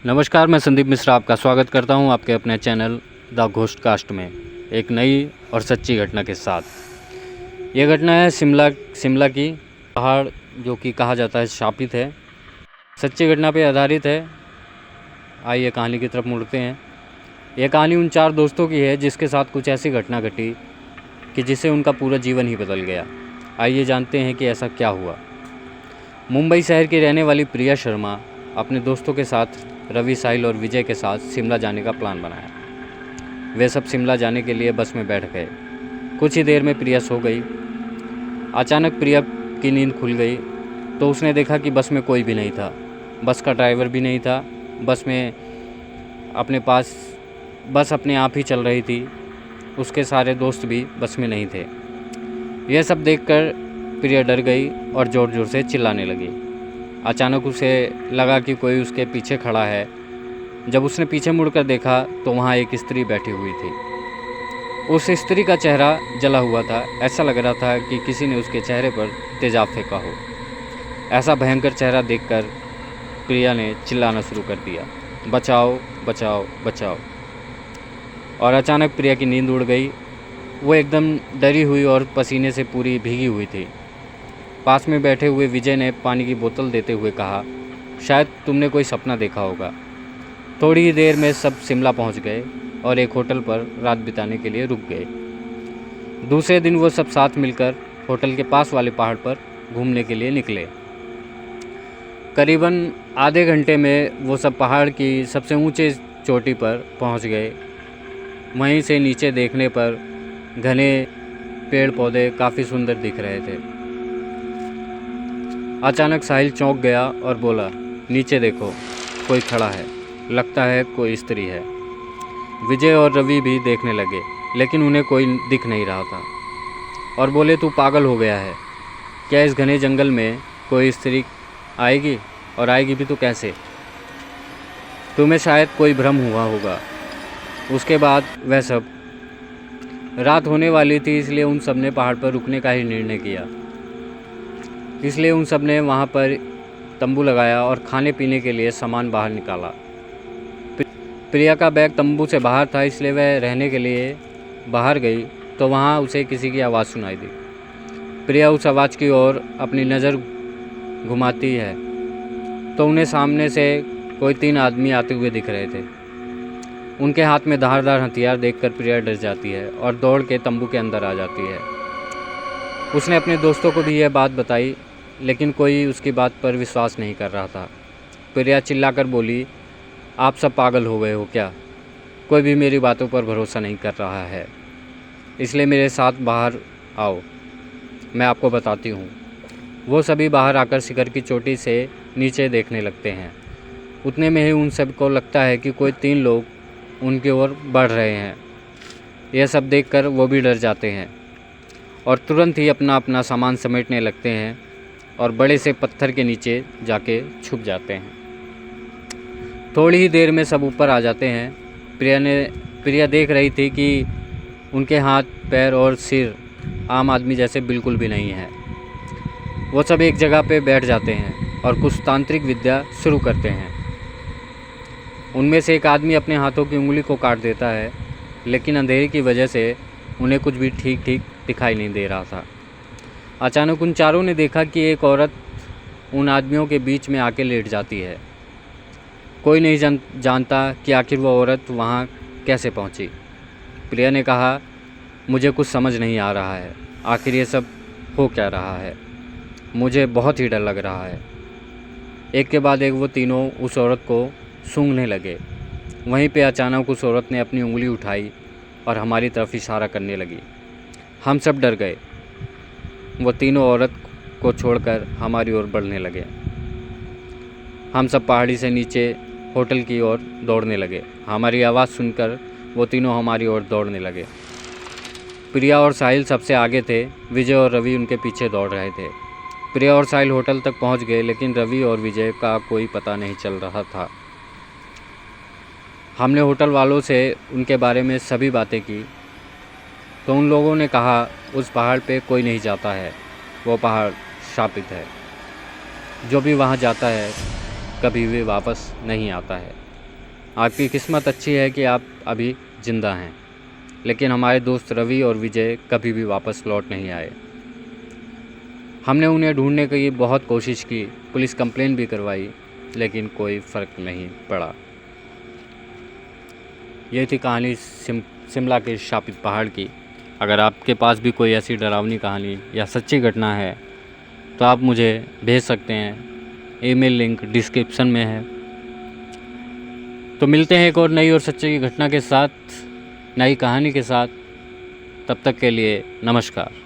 नमस्कार, मैं संदीप मिश्रा आपका स्वागत करता हूं आपके अपने चैनल द घोस्टकास्ट में एक नई और सच्ची घटना के साथ। ये घटना है शिमला की पहाड़ जो कि कहा जाता है शापित है, सच्ची घटना पे आधारित है। आइए कहानी की तरफ मुड़ते हैं। यह कहानी उन 4 दोस्तों की है जिसके साथ कुछ ऐसी घटना घटी कि जिससे उनका पूरा जीवन ही बदल गया। आइए जानते हैं कि ऐसा क्या हुआ। मुंबई शहर की रहने वाली प्रिया शर्मा अपने दोस्तों के साथ रवि, साहिल और विजय के साथ शिमला जाने का प्लान बनाया। वे सब शिमला जाने के लिए बस में बैठ गए। कुछ ही देर में प्रिया सो गई। अचानक प्रिया की नींद खुल गई तो उसने देखा कि बस में कोई भी नहीं था। बस का ड्राइवर भी नहीं था। बस अपने आप ही चल रही थी। उसके सारे दोस्त भी बस में नहीं थे। यह सब देखकर प्रिया डर गई और ज़ोर ज़ोर से चिल्लाने लगी। अचानक उसे लगा कि कोई उसके पीछे खड़ा है। जब उसने पीछे मुड़कर देखा तो वहाँ एक स्त्री बैठी हुई थी। उस स्त्री का चेहरा जला हुआ था। ऐसा लग रहा था कि किसी ने उसके चेहरे पर तेजाब फेंका हो। ऐसा भयंकर चेहरा देखकर प्रिया ने चिल्लाना शुरू कर दिया, बचाओ बचाओ बचाओ। और अचानक प्रिया की नींद उड़ गई। वो एकदम डरी हुई और पसीने से पूरी भीगी हुई थी। पास में बैठे हुए विजय ने पानी की बोतल देते हुए कहा, शायद तुमने कोई सपना देखा होगा। थोड़ी ही देर में सब शिमला पहुंच गए और एक होटल पर रात बिताने के लिए रुक गए। दूसरे दिन वो सब साथ मिलकर होटल के पास वाले पहाड़ पर घूमने के लिए निकले। करीबन आधे घंटे में वो सब पहाड़ की सबसे ऊंचे चोटी पर पहुंच गए। वहीं से नीचे देखने पर घने पेड़ पौधे काफ़ी सुंदर दिख रहे थे। अचानक साहिल चौंक गया और बोला, नीचे देखो, कोई खड़ा है, लगता है कोई स्त्री है। विजय और रवि भी देखने लगे लेकिन उन्हें कोई दिख नहीं रहा था और बोले, तू पागल हो गया है क्या? इस घने जंगल में कोई स्त्री आएगी, और आएगी भी तो कैसे? तुम्हें शायद कोई भ्रम हुआ होगा। उसके बाद वह सब रात होने वाली थी, इसलिए उन सब ने पहाड़ पर रुकने का ही निर्णय किया। इसलिए उन सब ने वहाँ पर तंबू लगाया और खाने पीने के लिए सामान बाहर निकाला। प्रिया का बैग तंबू से बाहर था, इसलिए वह रहने के लिए बाहर गई तो वहाँ उसे किसी की आवाज़ सुनाई दी। प्रिया उस आवाज़ की ओर अपनी नज़र घुमाती है तो उन्हें सामने से कोई 3 आदमी आते हुए दिख रहे थे। उनके हाथ में धारदार हथियार देखकर प्रिया डर जाती है और दौड़ के तंबू के अंदर आ जाती है। उसने अपने दोस्तों को भी यह बात बताई लेकिन कोई उसकी बात पर विश्वास नहीं कर रहा था। प्रिया चिल्लाकर बोली, आप सब पागल हो गए हो क्या? कोई भी मेरी बातों पर भरोसा नहीं कर रहा है, इसलिए मेरे साथ बाहर आओ, मैं आपको बताती हूँ। वो सभी बाहर आकर शिखर की चोटी से नीचे देखने लगते हैं। उतने में ही उन सब को लगता है कि कोई 3 लोग उनकी ओर बढ़ रहे हैं। यह सब देखकर वो भी डर जाते हैं और तुरंत ही अपना अपना सामान समेटने लगते हैं और बड़े से पत्थर के नीचे जाके छुप जाते हैं। थोड़ी ही देर में सब ऊपर आ जाते हैं। प्रिया देख रही थी कि उनके हाथ, पैर और सिर आम आदमी जैसे बिल्कुल भी नहीं है। वो सब एक जगह पे बैठ जाते हैं और कुछ तांत्रिक विद्या शुरू करते हैं। उनमें से एक आदमी अपने हाथों की उंगली को काट देता है, लेकिन अंधेरे की वजह से उन्हें कुछ भी ठीक दिखाई नहीं दे रहा था। अचानक उन चारों ने देखा कि एक औरत उन आदमियों के बीच में आके लेट जाती है। कोई नहीं जानता कि आखिर वो औरत वहाँ कैसे पहुँची। प्रिया ने कहा, मुझे कुछ समझ नहीं आ रहा है, आखिर ये सब हो क्या रहा है? मुझे बहुत ही डर लग रहा है। एक के बाद एक वो तीनों उस औरत को सूंघने लगे। वहीं पे अचानक उस औरत ने अपनी उंगली उठाई और हमारी तरफ इशारा करने लगी। हम सब डर गए। वो तीनों औरत को छोड़कर हमारी ओर बढ़ने लगे। हम सब पहाड़ी से नीचे होटल की ओर दौड़ने लगे। हमारी आवाज़ सुनकर वो तीनों हमारी ओर दौड़ने लगे। प्रिया और साहिल सबसे आगे थे। विजय और रवि उनके पीछे दौड़ रहे थे। प्रिया और साहिल होटल तक पहुंच गए लेकिन रवि और विजय का कोई पता नहीं चल रहा था। हमने होटल वालों से उनके बारे में सभी बातें की तो उन लोगों ने कहा, उस पहाड़ पे कोई नहीं जाता है, वो पहाड़ शापित है। जो भी वहाँ जाता है कभी भी वापस नहीं आता है। आपकी किस्मत अच्छी है कि आप अभी ज़िंदा हैं, लेकिन हमारे दोस्त रवि और विजय कभी भी वापस लौट नहीं आए। हमने उन्हें ढूंढने की बहुत कोशिश की, पुलिस कंप्लेन भी करवाई, लेकिन कोई फ़र्क नहीं पड़ा। ये थी कहानी शिमला के शापित पहाड़ की। अगर आपके पास भी कोई ऐसी डरावनी कहानी या सच्ची घटना है तो आप मुझे भेज सकते हैं। ईमेल लिंक डिस्क्रिप्शन में है। तो मिलते हैं एक और नई और सच्ची घटना के साथ, नई कहानी के साथ। तब तक के लिए नमस्कार।